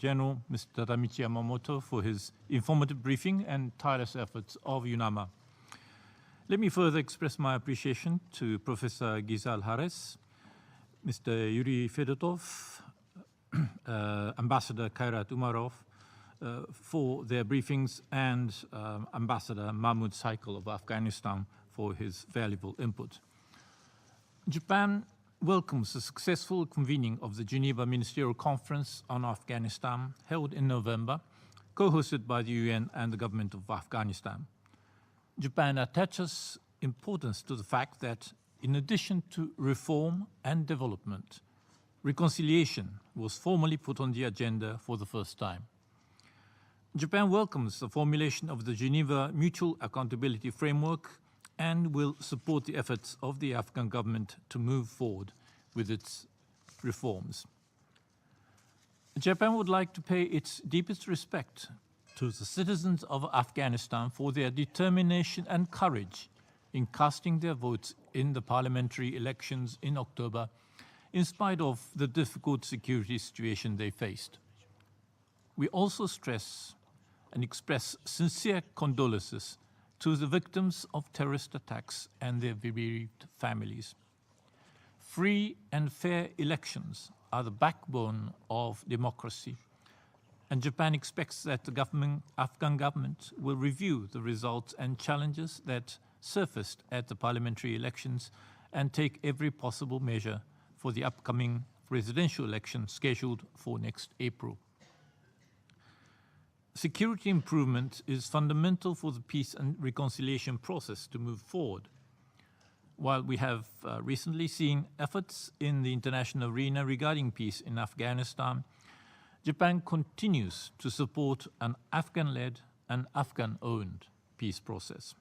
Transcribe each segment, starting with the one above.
General Mr. Tadamichi Yamamoto for his informative briefing and tireless efforts of UNAMA. Let me further express my appreciation to Professor Gizal Hares, Mr. Yuri Fedotov, Ambassador Kairat Umarov, for their briefings, and Ambassador Mahmoud Saikal of Afghanistan for his valuable input. Japan welcomes the successful convening of the Geneva Ministerial Conference on Afghanistan held in November, co-hosted by the UN and the government of Afghanistan. Japan attaches importance to the fact that in addition to reform and development, reconciliation was formally put on the agenda for the first time. Japan welcomes the formulation of the Geneva Mutual Accountability Framework and will support the efforts of the Afghan government to move forward with its reforms. Japan would like to pay its deepest respect to the citizens of Afghanistan for their determination and courage in casting their votes in the parliamentary elections in October, in spite of the difficult security situation they faced. We also stress and express sincere condolences to the victims of terrorist attacks and their bereaved families. Free and fair elections are the backbone of democracy, and Japan expects that the Afghan government will review the results and challenges that surfaced at the parliamentary elections and take every possible measure for the upcoming presidential election scheduled for next April. Security improvement is fundamental for the peace and reconciliation process to move forward. While we have recently seen efforts in the international arena regarding peace in Afghanistan, Japan continues to support an Afghan-led and Afghan-owned peace process.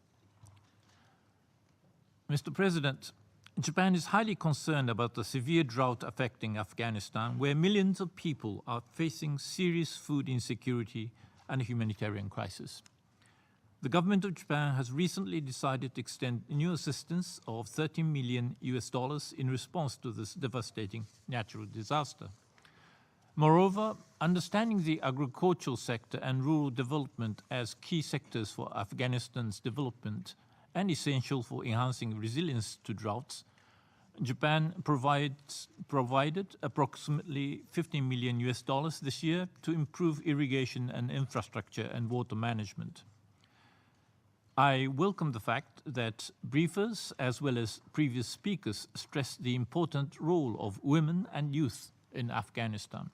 Mr. President, Japan is highly concerned about the severe drought affecting Afghanistan, where millions of people are facing serious food insecurity and a humanitarian crisis. The government of Japan has recently decided to extend new assistance of $13 million in response to this devastating natural disaster. Moreover, understanding the agricultural sector and rural development as key sectors for Afghanistan's development and essential for enhancing resilience to droughts, Japan provided approximately $15 million this year to improve irrigation and infrastructure and water management. I welcome the fact that briefers as well as previous speakers stressed the important role of women and youth in Afghanistan.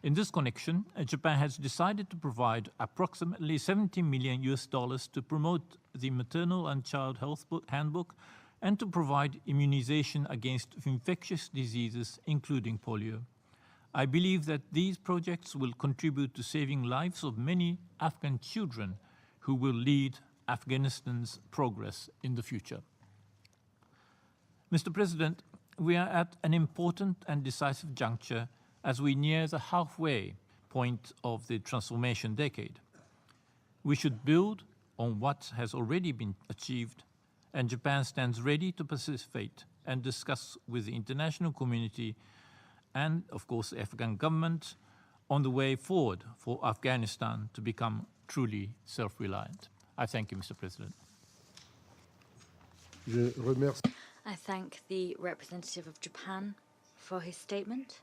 In this connection, Japan has decided to provide approximately $17 million to promote the Maternal and Child Health Handbook and to provide immunization against infectious diseases, including polio. I believe that these projects will contribute to saving lives of many Afghan children who will lead Afghanistan's progress in the future. Mr. President, we are at an important and decisive juncture as we near the halfway point of the transformation decade. We should build on what has already been achieved, and Japan stands ready to participate and discuss with the international community and, of course, the Afghan government on the way forward for Afghanistan to become truly self-reliant. I thank you, Mr. President. I thank the representative of Japan for his statement.